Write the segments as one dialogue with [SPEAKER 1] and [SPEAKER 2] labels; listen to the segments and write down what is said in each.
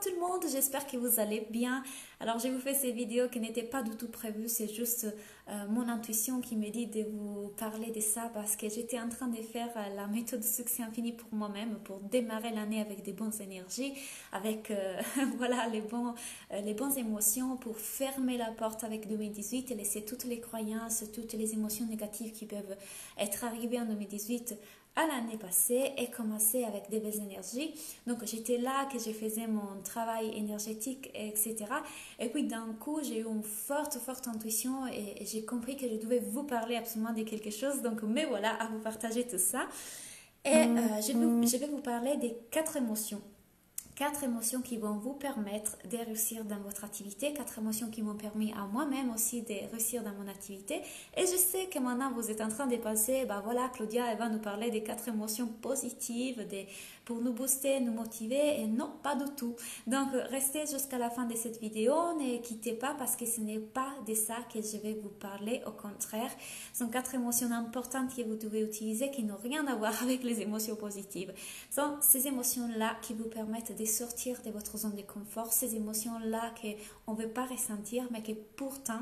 [SPEAKER 1] tout le monde, j'espère que vous allez bien. Alors je vous fais ces vidéos qui n'étaient pas du tout prévues, c'est juste mon intuition qui me dit de vous parler de ça parce que j'étais en train de faire la méthode succès infini pour moi-même, pour démarrer l'année avec des bonnes énergies, avec voilà les bonnes émotions, pour fermer la porte avec 2018 et laisser toutes les croyances, toutes les émotions négatives qui peuvent être arrivées en 2018 à l'année passée et commencer avec des belles énergies. Donc j'étais là, que je faisais mon travail énergétique, etc. Et puis d'un coup, j'ai eu une forte intuition et j'ai compris que je devais vous parler absolument de quelque chose. Donc me voilà à vous partager tout ça. Et je vais vous parler des 4 émotions. 4 émotions qui vont vous permettre de réussir dans votre activité, 4 émotions qui m'ont permis à moi-même aussi de réussir dans mon activité. Et je sais que maintenant vous êtes en train de penser, bah voilà, Claudia, elle va nous parler des 4 émotions positives pour nous booster, nous motiver. Et non, pas du tout. Donc restez jusqu'à la fin de cette vidéo, ne quittez pas parce que ce n'est pas de ça que je vais vous parler. Au contraire, ce sont 4 émotions importantes que vous devez utiliser qui n'ont rien à voir avec les émotions positives. Ce sont ces émotions-là qui vous permettent de sortir de votre zone de confort, ces émotions-là qu'on ne veut pas ressentir, mais que pourtant,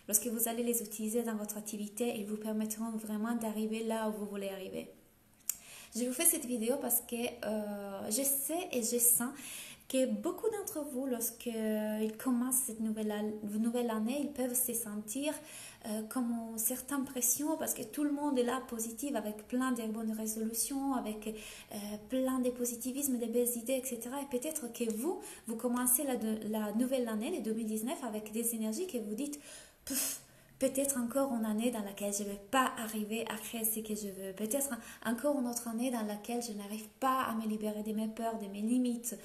[SPEAKER 1] lorsque vous allez les utiliser dans votre activité, ils vous permettront vraiment d'arriver là où vous voulez arriver. Je vous fais cette vidéo parce que je sais et je sens que beaucoup d'entre vous, lorsqu'ils commencent cette nouvelle année, ils peuvent se sentir comme une certaine pression parce que tout le monde est là positif avec plein de bonnes résolutions, avec plein de positivisme, de belles idées, etc. Et peut-être que vous commencez la nouvelle année, le 2019, avec des énergies que vous dites peut-être encore une année dans laquelle je ne vais pas arriver à créer ce que je veux. Peut-être encore une autre année dans laquelle je n'arrive pas à me libérer de mes peurs, de mes limites.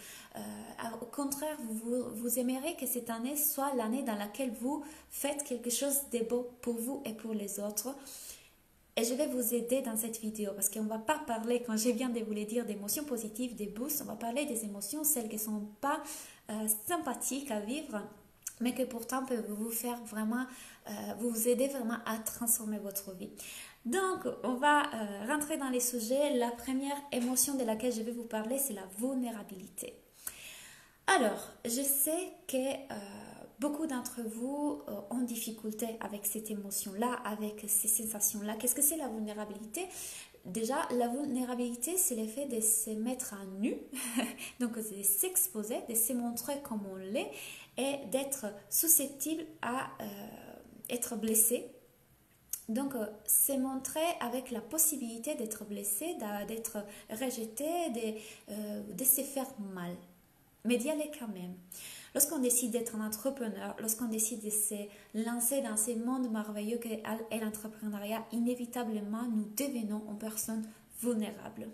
[SPEAKER 1] Au contraire, vous aimeriez que cette année soit l'année dans laquelle vous faites quelque chose de beau pour vous et pour les autres. Et je vais vous aider dans cette vidéo parce qu'on ne va pas parler, quand je viens de vous le dire, d'émotions positives, des boosts. On va parler des émotions, celles qui ne sont pas sympathiques à vivre, mais que pourtant peuvent vous faire vraiment, vous aider vraiment à transformer votre vie. Donc, on va rentrer dans les sujets. La première émotion de laquelle je vais vous parler, c'est la vulnérabilité. Alors, je sais que beaucoup d'entre vous ont difficulté avec cette émotion-là, avec ces sensations-là. Qu'est-ce que c'est la vulnérabilité ? Déjà, la vulnérabilité, c'est le fait de se mettre à nu, donc de s'exposer, de se montrer comme on l'est et d'être susceptible à être blessé. Donc, se montrer avec la possibilité d'être blessé, d'être rejeté, de se faire mal. Mais d'y aller quand même. Lorsqu'on décide d'être un entrepreneur, lorsqu'on décide de se lancer dans ce monde merveilleux qu'est l'entrepreneuriat, inévitablement, nous devenons une personne vulnérable.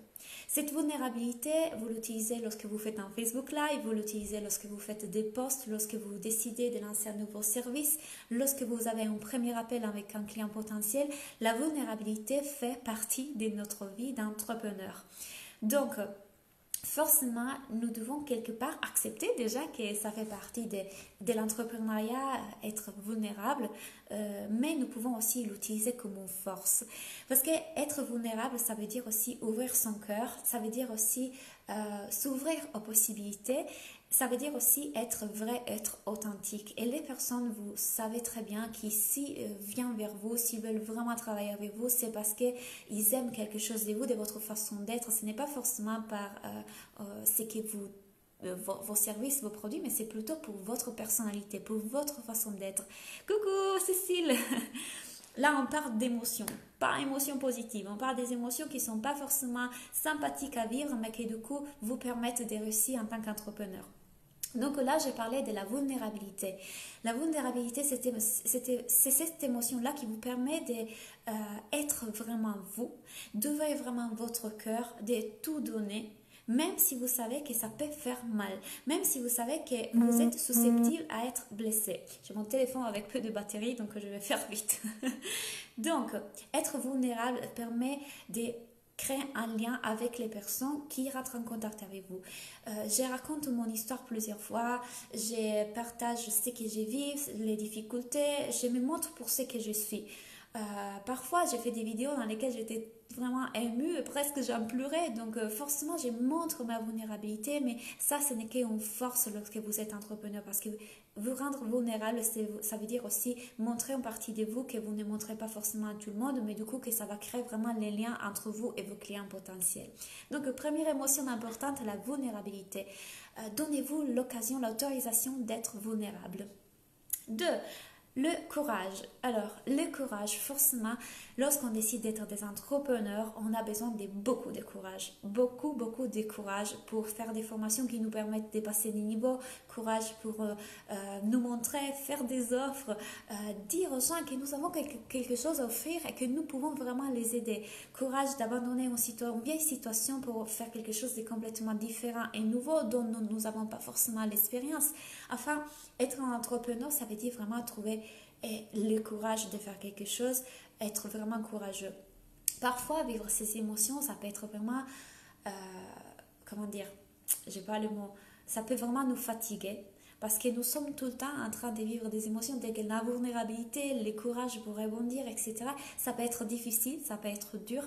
[SPEAKER 1] Cette vulnérabilité, vous l'utilisez lorsque vous faites un Facebook Live, vous l'utilisez lorsque vous faites des posts, lorsque vous décidez de lancer un nouveau service, lorsque vous avez un premier appel avec un client potentiel. La vulnérabilité fait partie de notre vie d'entrepreneur. Donc, forcément, nous devons quelque part accepter déjà que ça fait partie de l'entrepreneuriat, être vulnérable, mais nous pouvons aussi l'utiliser comme une force. Parce que être vulnérable, ça veut dire aussi ouvrir son cœur, ça veut dire aussi s'ouvrir aux possibilités, ça veut dire aussi être vrai, être authentique. Et les personnes, vous savez très bien qui viennent vers vous, s'ils veulent vraiment travailler avec vous, c'est parce qu'ils aiment quelque chose de vous, de votre façon d'être. Ce n'est pas forcément par ce que vos services, vos produits, mais c'est plutôt pour votre personnalité, pour votre façon d'être. Coucou Cécile. Là, on parle d'émotions, pas émotions positives. On parle des émotions qui ne sont pas forcément sympathiques à vivre, mais qui du coup vous permettent de réussir en tant qu'entrepreneur. Donc là, j'ai parlé de la vulnérabilité. La vulnérabilité, c'est cette émotion-là qui vous permet d'être vraiment vous, d'ouvrir vraiment votre cœur, de tout donner, même si vous savez que ça peut faire mal, même si vous savez que vous êtes susceptible à être blessé. J'ai mon téléphone avec peu de batterie, donc je vais faire vite. Donc, être vulnérable permet de créer un lien avec les personnes qui rentrent en contact avec vous. Je raconte mon histoire plusieurs fois, je partage ce que je vis, les difficultés, je me montre pour ce que je suis. Parfois, j'ai fait des vidéos dans lesquelles j'étais vraiment émue, presque j'en pleurais. Donc forcément, je montre ma vulnérabilité, mais ça, ce n'est qu'une force lorsque vous êtes entrepreneur, parce que vous rendre vulnérable, ça veut dire aussi montrer une partie de vous que vous ne montrez pas forcément à tout le monde, mais du coup que ça va créer vraiment les liens entre vous et vos clients potentiels. Donc première émotion importante, la vulnérabilité. Donnez-vous l'occasion, l'autorisation d'être vulnérable. 2. Le courage. Alors, le courage, forcément, lorsqu'on décide d'être des entrepreneurs, on a besoin de beaucoup de courage. Beaucoup, beaucoup de courage pour faire des formations qui nous permettent de dépasser des niveaux. Courage pour nous montrer, faire des offres, dire aux gens que nous avons quelque chose à offrir et que nous pouvons vraiment les aider. Courage d'abandonner une vieille situation pour faire quelque chose de complètement différent et nouveau dont nous n'avons pas forcément l'expérience. Enfin, être un entrepreneur, ça veut dire vraiment trouver le courage de faire quelque chose, être vraiment courageux. Parfois, vivre ces émotions, ça peut être vraiment, comment dire, j'ai pas le mot, ça peut vraiment nous fatiguer parce que nous sommes tout le temps en train de vivre des émotions telles que la vulnérabilité, le courage pour rebondir, etc. Ça peut être difficile, ça peut être dur,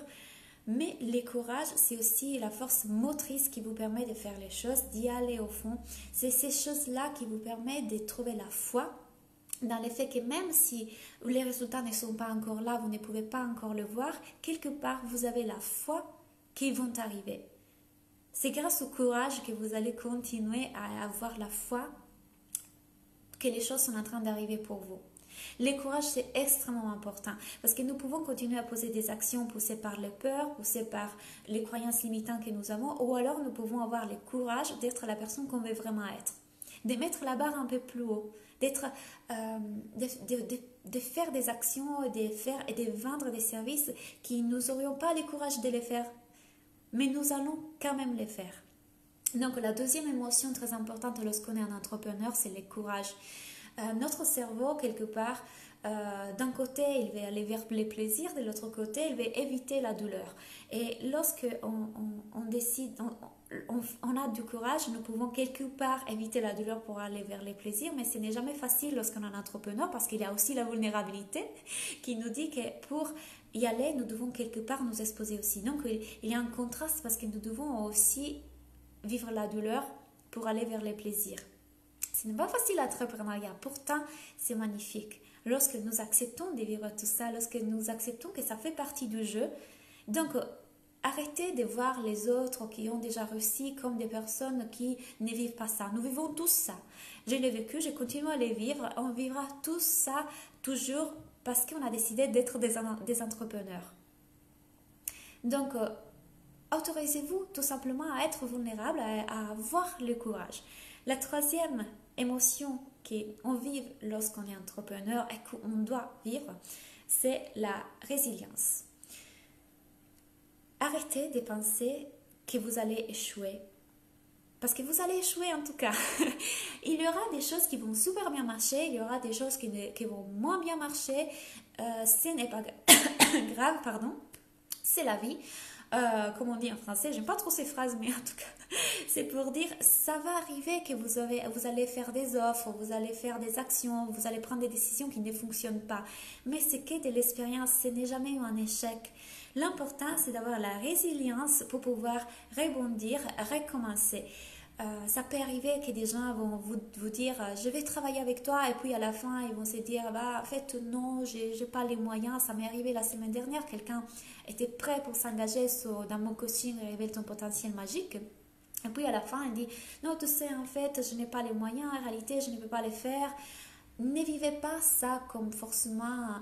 [SPEAKER 1] mais le courage, c'est aussi la force motrice qui vous permet de faire les choses, d'y aller au fond. C'est ces choses-là qui vous permettent de trouver la foi dans le fait que même si les résultats ne sont pas encore là, vous ne pouvez pas encore le voir, quelque part, vous avez la foi qu'ils vont arriver. C'est grâce au courage que vous allez continuer à avoir la foi que les choses sont en train d'arriver pour vous. Le courage, c'est extrêmement important parce que nous pouvons continuer à poser des actions poussées par les peurs, poussées par les croyances limitantes que nous avons, ou alors nous pouvons avoir le courage d'être la personne qu'on veut vraiment être, de mettre la barre un peu plus haut, de faire des actions, et de vendre des services qui nous n'aurions pas le courage de les faire, mais nous allons quand même les faire. Donc la deuxième émotion très importante lorsqu'on est un entrepreneur, c'est le courage. Notre cerveau, quelque part, d'un côté, il va aller vers les plaisirs, de l'autre côté, il va éviter la douleur. Et lorsque on décide, on a du courage, nous pouvons quelque part éviter la douleur pour aller vers les plaisirs, mais ce n'est jamais facile lorsqu'on est un entrepreneur parce qu'il y a aussi la vulnérabilité qui nous dit que pour y aller, nous devons quelque part nous exposer aussi. Donc il y a un contraste parce que nous devons aussi vivre la douleur pour aller vers les plaisirs. Ce n'est pas facile l'entrepreneuriat, pourtant c'est magnifique. Lorsque nous acceptons de vivre tout ça, lorsque nous acceptons que ça fait partie du jeu, donc arrêtez de voir les autres qui ont déjà réussi comme des personnes qui ne vivent pas ça. Nous vivons tous ça. Je l'ai vécu, je continue à les vivre, on vivra tous ça toujours parce qu'on a décidé d'être des entrepreneurs. Donc, autorisez-vous tout simplement à être vulnérable, à avoir le courage. La troisième émotion qu'on vit lorsqu'on est entrepreneur et qu'on doit vivre, c'est la résilience. Arrêtez de penser que vous allez échouer. Parce que vous allez échouer en tout cas. Il y aura des choses qui vont super bien marcher, il y aura des choses qui vont moins bien marcher. Ce n'est pas grave, pardon. C'est la vie. Comme on dit en français, j'aime pas trop ces phrases, mais en tout cas, c'est pour dire, ça va arriver que vous allez faire des offres, vous allez faire des actions, vous allez prendre des décisions qui ne fonctionnent pas. Mais c'est que de l'expérience, ce n'est jamais un échec. L'important, c'est d'avoir la résilience pour pouvoir rebondir, recommencer. Ça peut arriver que des gens vont vous dire je vais travailler avec toi et puis à la fin ils vont se dire en fait non, j'ai pas les moyens. Ça m'est arrivé la semaine dernière, quelqu'un était prêt pour s'engager dans mon coaching Révèle ton potentiel magique et puis à la fin il dit non, tu sais, en fait je n'ai pas les moyens, en réalité je ne peux pas les faire. Ne vivez pas ça comme forcément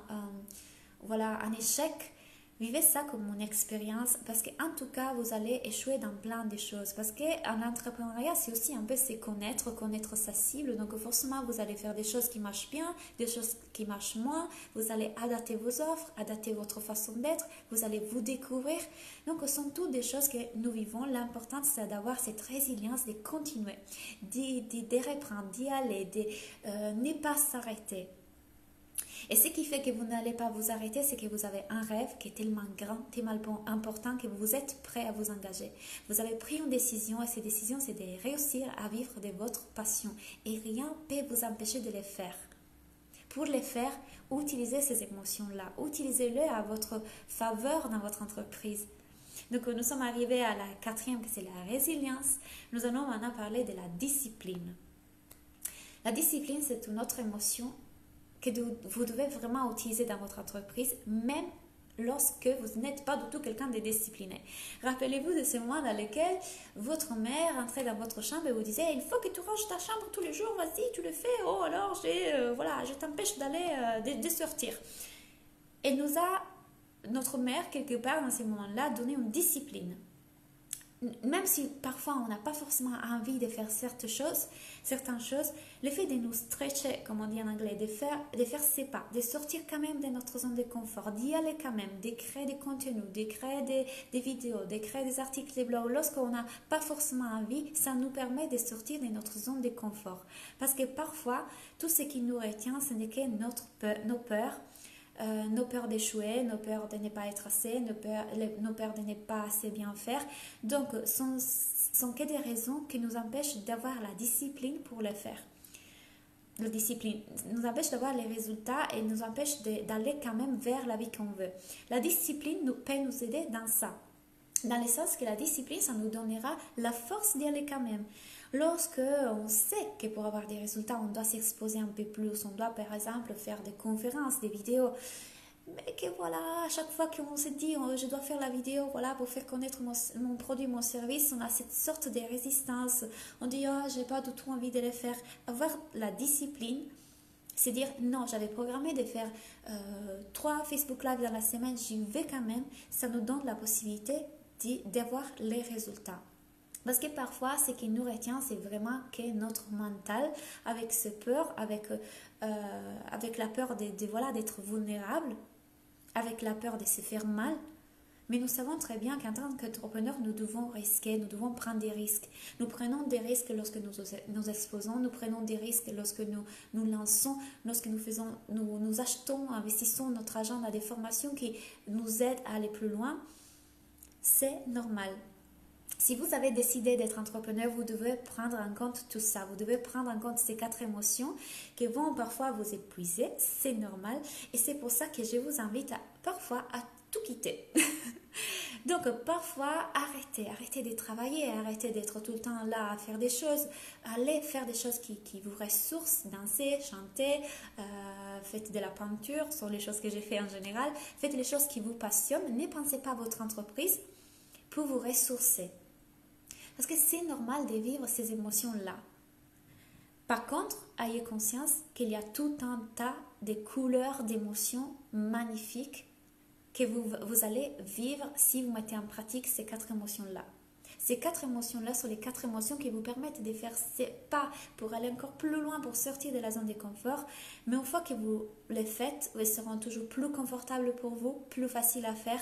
[SPEAKER 1] un échec. Vivez ça comme une expérience parce qu'en tout cas, vous allez échouer dans plein de choses. Parce qu'en entrepreneuriat, c'est aussi un peu se connaître sa cible. Donc forcément, vous allez faire des choses qui marchent bien, des choses qui marchent moins. Vous allez adapter vos offres, adapter votre façon d'être. Vous allez vous découvrir. Donc ce sont toutes des choses que nous vivons. L'important, c'est d'avoir cette résilience, de continuer, de reprendre, d'y aller, de ne pas s'arrêter. Et ce qui fait que vous n'allez pas vous arrêter, c'est que vous avez un rêve qui est tellement grand, tellement important que vous êtes prêt à vous engager. Vous avez pris une décision et cette décision, c'est de réussir à vivre de votre passion. Et rien ne peut vous empêcher de le faire. Pour les faire, utilisez ces émotions-là, utilisez-les à votre faveur dans votre entreprise. Donc, nous sommes arrivés à la quatrième, que c'est la résilience. Nous allons maintenant parler de la discipline. La discipline, c'est une autre émotion que vous devez vraiment utiliser dans votre entreprise, même lorsque vous n'êtes pas du tout quelqu'un de discipliné. Rappelez-vous de ces moments dans lesquels votre mère entrait dans votre chambre et vous disait « Il faut que tu ranges ta chambre tous les jours, vas-y, tu le fais, oh alors je t'empêche d'aller, de sortir. » Elle nous a, notre mère, quelque part dans ces moments-là, donné une discipline. Même si parfois on n'a pas forcément envie de faire certaines choses, le fait de nous stretcher, comme on dit en anglais, de faire ses pas, de sortir quand même de notre zone de confort, d'y aller quand même, de créer des contenus, de créer des vidéos, de créer des articles de blog, lorsqu'on n'a pas forcément envie, ça nous permet de sortir de notre zone de confort. Parce que parfois, tout ce qui nous retient, ce n'est que nos peurs, nos peurs d'échouer, nos peurs de ne pas être assez, nos peurs de ne pas assez bien faire. Donc, sont que des raisons qui nous empêchent d'avoir la discipline pour le faire. La discipline nous empêche d'avoir les résultats et nous empêche d'aller quand même vers la vie qu'on veut. La discipline peut nous aider dans ça. Dans le sens que la discipline, ça nous donnera la force d'y aller quand même. Lorsque on sait que pour avoir des résultats, on doit s'exposer un peu plus, on doit par exemple faire des conférences, des vidéos, mais que voilà, à chaque fois qu'on se dit je dois faire la vidéo voilà, pour faire connaître mon produit, mon service, on a cette sorte de résistance. On dit j'ai pas du tout envie de le faire. Avoir la discipline, c'est dire non, j'avais programmé de faire 3 Facebook Live dans la semaine, j'y vais quand même. Ça nous donne la possibilité d'avoir les résultats. Parce que parfois, ce qui nous retient, c'est vraiment que notre mental, avec ce peur, avec la peur d'être vulnérable, avec la peur de se faire mal. Mais nous savons très bien qu'en tant qu'entrepreneur, nous devons risquer, nous devons prendre des risques. Nous prenons des risques lorsque nous exposons, nous prenons des risques lorsque nous lançons, lorsque nous achetons, investissons notre argent dans des formations qui nous aident à aller plus loin. C'est normal. Si vous avez décidé d'être entrepreneur, vous devez prendre en compte tout ça. Vous devez prendre en compte ces 4 émotions qui vont parfois vous épuiser. C'est normal. Et c'est pour ça que je vous invite parfois à tout quitter. Donc parfois, arrêtez de travailler, arrêtez d'être tout le temps là à faire des choses. Allez faire des choses qui vous ressourcent, danser, chanter, faites de la peinture, ce sont les choses que j'ai fait en général. Faites les choses qui vous passionnent. Ne pensez pas à votre entreprise pour vous ressourcer. Parce que c'est normal de vivre ces émotions-là. Par contre, ayez conscience qu'il y a tout un tas de couleurs d'émotions magnifiques que vous allez vivre si vous mettez en pratique ces 4 émotions-là. Ces 4 émotions-là sont les 4 émotions qui vous permettent de faire ces pas pour aller encore plus loin, pour sortir de la zone de confort. Mais une fois que vous les faites, elles seront toujours plus confortables pour vous, plus faciles à faire,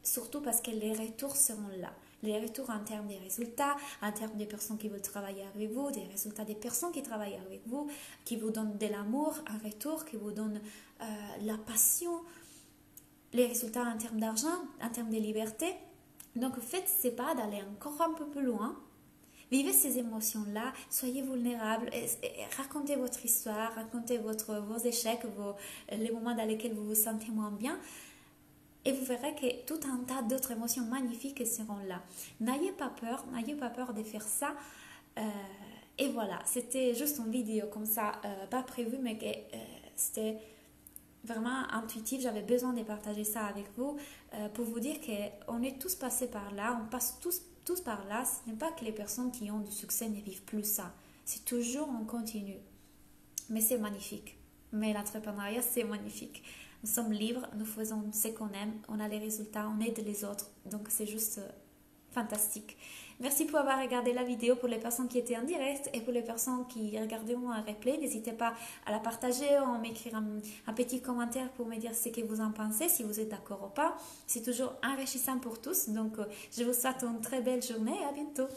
[SPEAKER 1] surtout parce que les retours seront là. Les retours en termes des résultats, en termes des personnes qui veulent travailler avec vous, des résultats des personnes qui travaillent avec vous, qui vous donnent de l'amour en retour, qui vous donnent la passion, les résultats en termes d'argent, en termes de liberté. Donc faites ces pas d'aller encore un peu plus loin. Vivez ces émotions-là, soyez vulnérables, et racontez votre histoire, racontez vos échecs, les moments dans lesquels vous vous sentez moins bien. Et vous verrez que tout un tas d'autres émotions magnifiques seront là. N'ayez pas peur de faire ça. Et voilà, c'était juste une vidéo comme ça, pas prévue, mais que c'était vraiment intuitif. J'avais besoin de partager ça avec vous pour vous dire qu'on est tous passés par là, on passe tous par là. Ce n'est pas que les personnes qui ont du succès ne vivent plus ça. C'est toujours en continu. Mais c'est magnifique. Mais l'entrepreneuriat, c'est magnifique. Nous sommes libres, nous faisons ce qu'on aime, on a les résultats, on aide les autres. Donc c'est juste fantastique. Merci pour avoir regardé la vidéo, pour les personnes qui étaient en direct et pour les personnes qui regarderont un replay. N'hésitez pas à la partager ou à m'écrire un petit commentaire pour me dire ce que vous en pensez, si vous êtes d'accord ou pas. C'est toujours enrichissant pour tous. Donc je vous souhaite une très belle journée et à bientôt.